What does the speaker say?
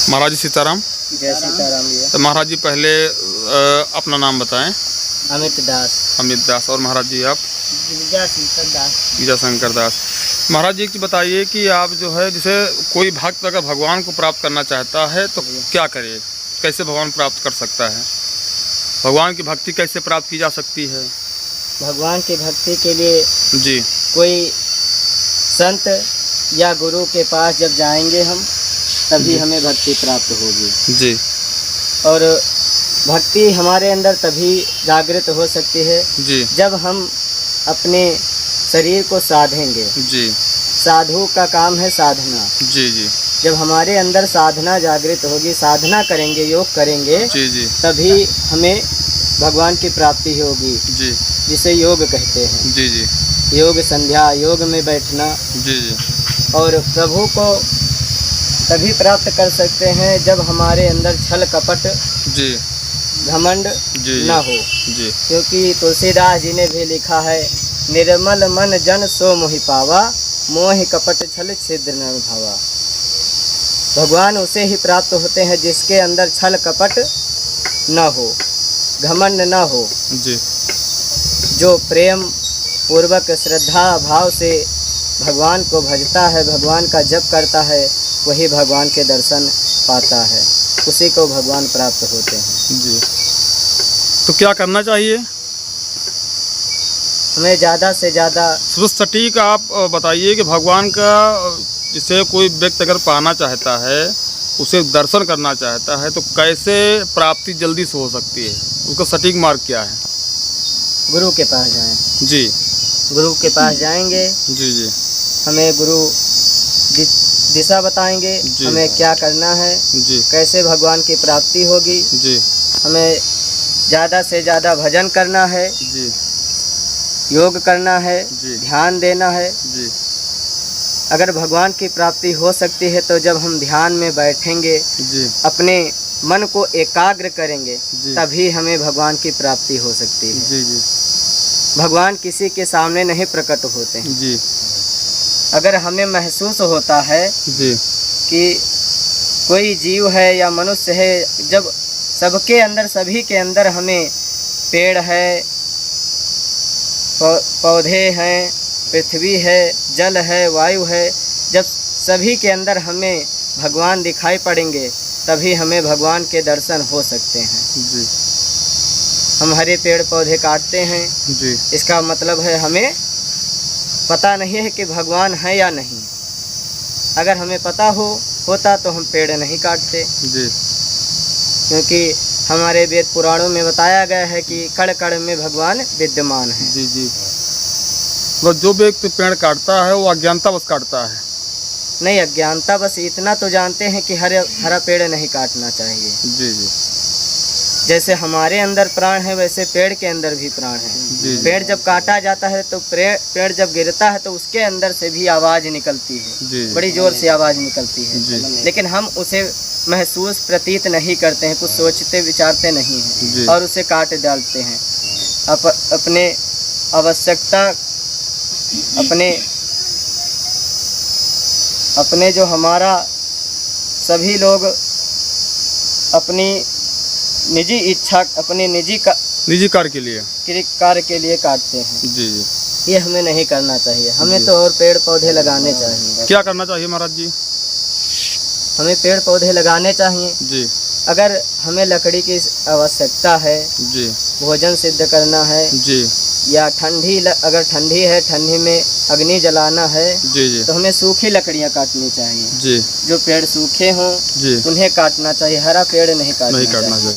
महाराज जी सीताराम। जय सीताराम भैया। तो महाराज जी पहले अपना नाम बताएं। अमित दास। अमित दास। और महाराज जी आप? विजयशंकर दास। विजयशंकर दास। महाराज जी एक चीज़ बताइए कि आप जो है जैसे कोई भक्त अगर भगवान को प्राप्त करना चाहता है तो क्या करे, कैसे भगवान प्राप्त कर सकता है? भगवान की भक्ति कैसे प्राप्त की जा सकती है? भगवान की भक्ति के लिए जी कोई संत या गुरु के पास जब जाएंगे हम तभी हमें भक्ति प्राप्त होगी। जी। और भक्ति हमारे अंदर तभी जागृत हो सकती है जी जब हम अपने शरीर को साधेंगे। जी। साधु का काम है साधना। जी जी जब हमारे अंदर साधना जागृत होगी, साधना करेंगे, योग करेंगे, जी जी तभी हमें भगवान की प्राप्ति होगी, जी जिसे योग कहते हैं। जी जी योग संध्या, योग में बैठना। जी जी और प्रभु को तभी प्राप्त कर सकते हैं जब हमारे अंदर छल कपट जी घमंड जी न हो। जी क्योंकि तुलसीदास जी ने भी लिखा है, निर्मल मन जन सो मोहि पावा, मोहि कपट छल छिद्र न भावा। भगवान उसे ही प्राप्त होते हैं जिसके अंदर छल कपट न हो, घमंड न हो। जी जो प्रेम पूर्वक श्रद्धा भाव से भगवान को भजता है, भगवान का जप करता है, वही भगवान के दर्शन पाता है, उसी को भगवान प्राप्त होते हैं। जी। तो क्या करना चाहिए हमें ज़्यादा से ज़्यादा सबसे सटीक आप बताइए कि भगवान का जिसे कोई व्यक्ति अगर पाना चाहता है, उसे दर्शन करना चाहता है, तो कैसे प्राप्ति जल्दी से हो सकती है? उसका सटीक मार्ग क्या है? गुरु के पास जाएं। जी गुरु के पास जाएंगे, जी जी हमें गुरु दिशा बताएंगे, जी। हमें क्या करना है, जी कैसे भगवान की प्राप्ति होगी। जी हमें ज़्यादा से ज़्यादा भजन करना है, जी योग करना है, जी। ध्यान देना है। जी अगर भगवान की प्राप्ति हो सकती है तो जब हम ध्यान में बैठेंगे, जी अपने मन को एकाग्र करेंगे, जी। तभी हमें भगवान की प्राप्ति हो सकती है। जी जी भगवान किसी के सामने नहीं प्रकट होते हैं। जी अगर हमें महसूस होता है जी कि कोई जीव है या मनुष्य है, जब सबके अंदर, सभी के अंदर हमें पेड़ है, पौधे हैं, पृथ्वी है, जल है, वायु है, जब सभी के अंदर हमें भगवान दिखाई पड़ेंगे तभी हमें भगवान के दर्शन हो सकते हैं। जी हम हरे पेड़ पौधे काटते हैं, जी इसका मतलब है हमें पता नहीं है कि भगवान है या नहीं। अगर हमें पता होता तो हम पेड़ नहीं काटते, जी क्योंकि हमारे वेद पुराणों में बताया गया है कि कण कण में भगवान विद्यमान है। जी जी। तो जो व्यक्ति पेड़ काटता है वो अज्ञानता बस काटता है। नहीं, अज्ञानता बस इतना तो जानते हैं कि हरा पेड़ नहीं काटना चाहिए। जी जी जैसे हमारे अंदर प्राण है, वैसे पेड़ के अंदर भी प्राण है। जी। पेड़ जब काटा जाता है तो पेड़ जब गिरता है तो उसके अंदर से भी आवाज़ निकलती है, जी बड़ी जोर से आवाज़ निकलती है। जी। लेकिन हम उसे महसूस प्रतीत नहीं करते हैं, कुछ सोचते विचारते नहीं हैं जी। और उसे काट डालते हैं। अपने आवश्यकता, अपने जो हमारा सभी लोग अपनी निजी इच्छा, अपने निजी कार्य के लिए कार्य के लिए काटते हैं। जी जी। ये हमें नहीं करना चाहिए। हमें जी। तो और पेड़ पौधे लगाने चाहिए। क्या करना चाहिए महाराज जी? हमें पेड़ पौधे लगाने चाहिए। जी अगर हमें लकड़ी की आवश्यकता है, जी भोजन सिद्ध करना है, जी या अगर ठंडी है, ठंडी में अग्नि जलाना है, जी जी तो हमें सूखी लकड़ियाँ काटनी चाहिए। जी। जो पेड़ सूखे हों जी उन्हें काटना चाहिए, हरा पेड़ नहीं काटना चाहिए। चाहिए।